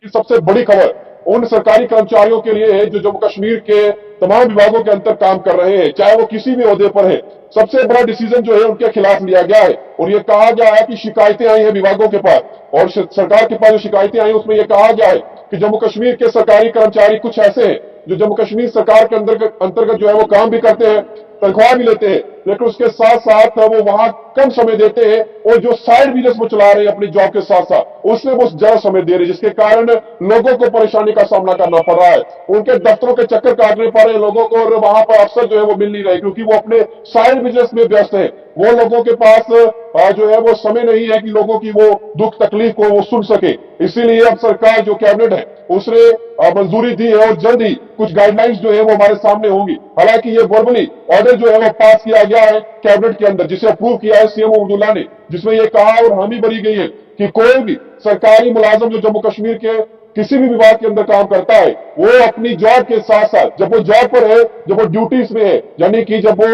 लेकिन सबसे बड़ी खबर उन सरकारी कर्मचारियों के लिए है जो जम्मू कश्मीर के तमाम विभागों के अंदर काम कर रहे हैं, चाहे वो किसी भी ओहदे पर है। सबसे बड़ा डिसीजन जो है उनके खिलाफ लिया गया है और ये कहा गया है कि शिकायतें आई हैं विभागों के पास और सरकार के पास जो शिकायतें आई उसमें यह कहा गया है कि जम्मू कश्मीर के सरकारी कर्मचारी कुछ ऐसे हैं जो जम्मू कश्मीर सरकार के अंतर्गत जो है वो काम भी करते हैं, तनख्वाह भी लेते हैं, लेकिन उसके साथ साथ वो वहां कम समय देते हैं और जो साइड बिजनेस वो चला रहे हैं अपनी जॉब के साथ साथ उसमें वो ज्यादा समय दे रहे हैं, जिसके कारण लोगों को परेशानी का सामना करना पड़ रहा है। उनके दफ्तरों के चक्कर काटने पड़ रहे हैं लोगों को और वहां पर अफसर जो है वो मिल नहीं रहे क्योंकि वो अपने साइड बिजनेस में व्यस्त है। वो लोगों के पास जो है वो समय नहीं है कि लोगों की वो दुख तकलीफ को वो सुन सके। इसीलिए अब सरकार जो कैबिनेट है उसने मंजूरी दी है और जल्द ही कुछ गाइडलाइंस जो है वो हमारे सामने होंगी। हालांकि ये वर्बली ऑर्डर जो है वो पास किया गया है कैबिनेट के अंदर, जिसे अप्रूव किया है सीएम अब्दुल्ला ने, जिसमें यह कहा और हामी भरी गई है कि कोई भी सरकारी मुलाजम जो जम्मू कश्मीर के किसी भी विभाग के अंदर काम करता है वो अपनी जॉब के साथ साथ जब वो जॉब पर है, जब वो ड्यूटीज में है, यानी कि जब वो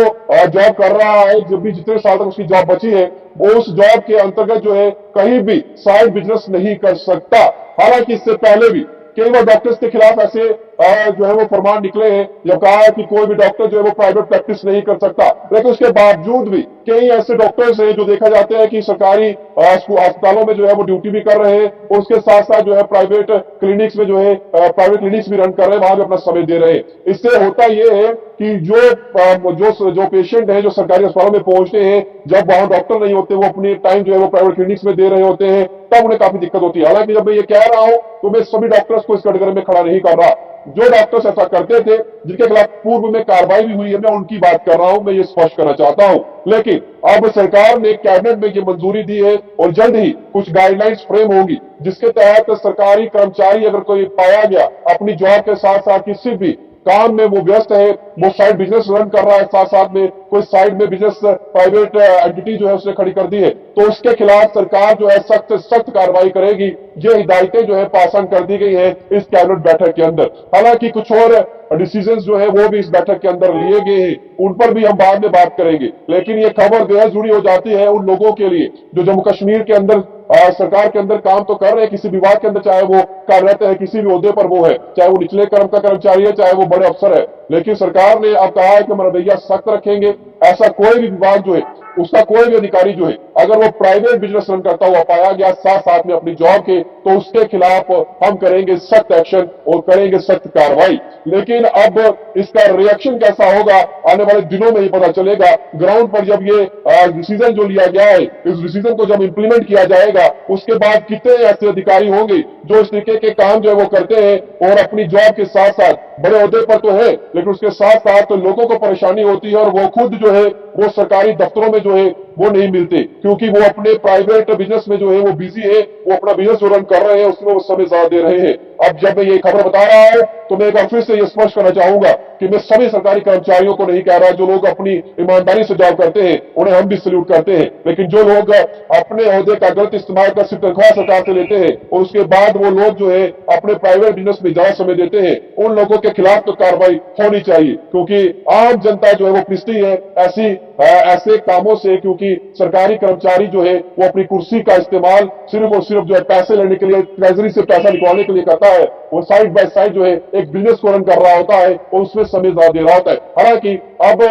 जॉब कर रहा है, जब भी जितने साल तक उसकी जॉब बची है वो उस जॉब के अंतर्गत जो है कहीं भी साइड बिजनेस नहीं कर सकता। हालांकि इससे पहले भी कई बार डॉक्टर्स के खिलाफ ऐसे जो है वो फरमान निकले हैं, जब कहा है कि कोई भी डॉक्टर जो है वो प्राइवेट प्रैक्टिस नहीं कर सकता, लेकिन उसके बावजूद भी कई ऐसे डॉक्टर्स हैं जो देखा जाते हैं कि सरकारी अस्पतालों में जो है वो ड्यूटी भी कर रहे हैं और उसके साथ साथ जो है प्राइवेट क्लिनिक्स में जो है प्राइवेट क्लिनिक्स भी रन कर रहे हैं, वहां भी अपना समय दे रहे हैं। इससे होता यह है कि जो पेशेंट है जो सरकारी अस्पतालों में पहुंचते हैं, जब वहां डॉक्टर नहीं होते, वो अपनी टाइम जो है वो प्राइवेट क्लिनिक्स में दे रहे होते हैं, तब उन्हें काफी दिक्कत होती है। हालांकि जब मैं ये कह रहा हूं तो मैं सभी डॉक्टर्स को इस कैटेगरी में खड़ा नहीं कर रहा। जो डॉक्टर्स ऐसा करते थे जिनके खिलाफ पूर्व में कार्रवाई भी हुई है, मैं उनकी बात कर रहा हूं, मैं ये स्पष्ट करना चाहता हूं। लेकिन अब सरकार ने कैबिनेट में ये मंजूरी दी है और जल्द ही कुछ गाइडलाइंस फ्रेम होंगी जिसके तहत सरकारी कर्मचारी अगर कोई पाया गया अपनी जॉब के साथ साथ किसी भी काम में वो व्यस्त है, वो साइड बिजनेस रन कर रहा है, साथ साथ में कोई साइड में बिजनेस प्राइवेट एंटिटी जो है उसने खड़ी कर दी है, तो उसके खिलाफ सरकार जो है सख्त सख्त कार्रवाई करेगी। ये हिदायतें जो है पास ऑन कर दी गई है इस कैबिनेट बैठक के अंदर। हालांकि कुछ और डिसीजंस जो है वो भी इस बैठक के अंदर लिए गए हैं, उन पर भी हम बाद में बात करेंगे। लेकिन ये खबर बेहद जुड़ी हो जाती है उन लोगों के लिए जो जम्मू कश्मीर के अंदर सरकार के अंदर काम तो कर रहे हैं, किसी विभाग के अंदर, चाहे वो कार्यरत है, किसी भी ओहदे पर वो है, चाहे वो निचले क्रम का कर्मचारी है, चाहे वो बड़े अफसर है, लेकिन सरकार ने अब कहा है कि हम रवैया सख्त रखेंगे। ऐसा कोई भी विभाग जो है उसका कोई भी अधिकारी जो है अगर वो प्राइवेट बिजनेस रन करता हुआ पाया गया साथ साथ में अपनी जॉब के, तो उसके खिलाफ हम करेंगे सख्त एक्शन और करेंगे सख्त कार्रवाई। लेकिन अब इसका रिएक्शन कैसा होगा आने वाले दिनों में ही पता चलेगा। ग्राउंड पर जब ये डिसीजन जो लिया गया है, इस डिसीजन को जब इंप्लीमेंट किया जाएगा, उसके बाद कितने ऐसे अधिकारी होंगे जो इस तरीके के काम जो है वो करते हैं और अपनी जॉब के साथ साथ बड़े ओहदे पर तो है लेकिन उसके साथ साथ तो लोगों को परेशानी होती है और वो खुद जो है वो सरकारी दफ्तरों में जो है वो नहीं मिलते क्योंकि वो अपने प्राइवेट बिजनेस में जो है वो बिजी है, वो अपना बिजनेस जो रन कर रहे हैं उसमें वो समय ज्यादा दे रहे हैं। अब जब मैं ये खबर बता रहा हूं तो मैं एक बार फिर से ये स्पष्ट करना चाहूंगा कि मैं सभी सरकारी कर्मचारियों को नहीं कह रहा, जो लोग अपनी ईमानदारी से जॉब करते हैं उन्हें हम भी सल्यूट करते हैं, लेकिन जो लोग अपने ओहदे का गलत इस्तेमाल कर सिर्फ तनख्वाह सरकार से लेते हैं और उसके बाद वो लोग जो है अपने प्राइवेट बिजनेस में ज्यादा समय देते हैं, उन लोगों के खिलाफ तो कार्रवाई होनी चाहिए क्योंकि आम जनता जो है वो पिसती है ऐसे कामों से, क्योंकि सरकारी कर्मचारी जो है वो अपनी कुर्सी का इस्तेमाल सिर्फ और सिर्फ जो है पैसे लेने के लिए, ट्रेजरी से पैसा निकालने के लिए करता है। वो साइड बाय साइड जो है एक बिजनेस को रन कर रहा होता है और उसमें समय ज्यादा दे रहा होता है। हालांकि अब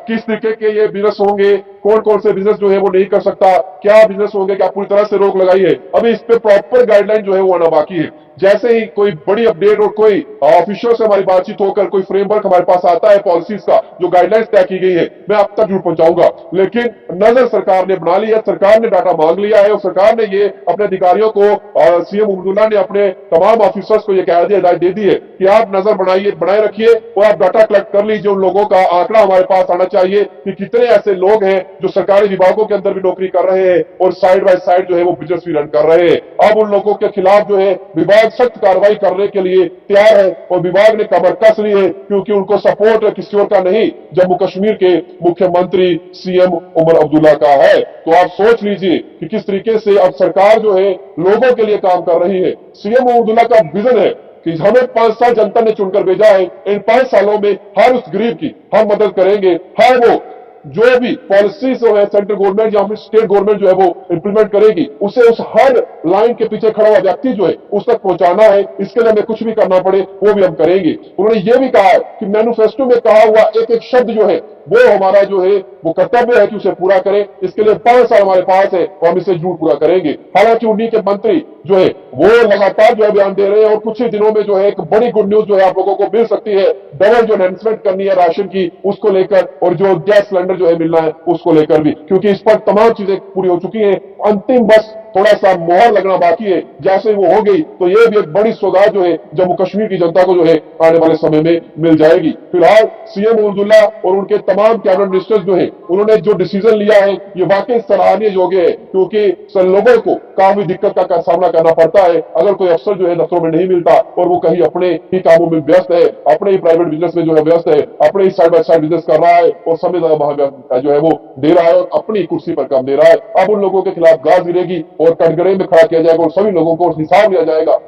किस तरीके के ये बिजनेस होंगे, कौन कौन से बिजनेस जो है वो नहीं कर सकता, क्या बिजनेस होंगे, क्या पूरी तरह से रोक लगाई है, अभी इस पे प्रॉपर गाइडलाइन जो है वो आना बाकी है। जैसे ही कोई बड़ी अपडेट और कोई ऑफिशियल से हमारी बातचीत होकर कोई फ्रेमवर्क हमारे पास आता है पॉलिसीज का, जो गाइडलाइंस तय की गई है, मैं आप तक जरूर पहुंचाऊंगा। लेकिन नजर सरकार ने बना ली है, सरकार ने डाटा मांग लिया है और सरकार ने ये अपने अधिकारियों को, सीएम अब्दुल्ला ने अपने तमाम ऑफिसर्स को ये कह दिया, हिदायत दे दी है कि आप नजर बनाए रखिए और आप डाटा कलेक्ट कर लीजिए। उन लोगों का आंकड़ा हमारे पास आना चाहिए कि कितने ऐसे लोग हैं जो सरकारी विभागों के अंदर भी नौकरी कर रहे हैं और साइड बाय साइड जो है वो बिजनेस भी रन कर रहे हैं। अब उन लोगों के खिलाफ जो है विभाग सख्त कार्रवाई करने के लिए तैयार है और विभाग ने कमर कस ली है क्योंकि उनको सपोर्ट किसी और का नहीं, जम्मू कश्मीर के मुख्यमंत्री सीएम उमर अब्दुल्ला का है। तो आप सोच लीजिए कि किस तरीके से अब सरकार जो है लोगों के लिए काम कर रही है। सीएम अब्दुल्ला का विजन है कि हमें 5 साल जनता ने चुनकर भेजा है, इन 5 सालों में हर उस गरीब की हम मदद करेंगे, हर वो जो भी पॉलिसी जो है सेंट्रल गवर्नमेंट या फिर स्टेट गवर्नमेंट जो है वो इंप्लीमेंट करेगी, उसे उस हर लाइन के पीछे खड़ा हुआ व्यक्ति जो है उस तक पहुंचाना है। इसके लिए हमें कुछ भी करना पड़े वो भी हम करेंगे। उन्होंने ये भी कहा है कि मैनिफेस्टो में कहा हुआ एक एक शब्द जो है वो हमारा जो है वो कर्तव्य है कि उसे पूरा करें। इसके लिए 5 साल हमारे पास है और हम इसे जरूर पूरा करेंगे। हालांकि उन्हीं के मंत्री जो है वो लगातार जो है बयान दे रहे हैं और कुछ ही दिनों में जो है एक बड़ी गुड न्यूज जो है आप लोगों को मिल सकती है। डबल जो अनाउंसमेंट करनी है राशन की उसको लेकर और जो गैस सिलेंडर जो है मिलना है उसको लेकर भी, क्योंकि इस पर तमाम चीजें पूरी हो चुकी हैं। अंतिम बस थोड़ा सा मोहर लगना बाकी है। जैसे वो हो गई तो ये भी एक बड़ी सौगात जो है जम्मू कश्मीर की जनता को जो है आने वाले समय में मिल जाएगी। फिलहाल सीएम अब्दुल्ला और उनके तमाम कैबिनेट मिनिस्टर्स जो है उन्होंने जो डिसीजन लिया है ये वाकई सराहनीय योग्य है, क्योंकि लोगों को काफी दिक्कत का सामना करना पड़ता है अगर कोई अफसर जो है दफ्तरों में नहीं मिलता और वो कहीं अपने ही कामों में व्यस्त है, अपने ही प्राइवेट बिजनेस में जो है व्यस्त है, अपने ही साइड बाय साइड बिजनेस कर रहा है और समय जो है वो दे रहा है और अपनी कुर्सी पर काम दे रहा है। अब उन लोगों के खिलाफ गाज गिरेगी और कटघरे में खड़ा किया जाएगा और सभी लोगों को हिसाब लिया जाएगा।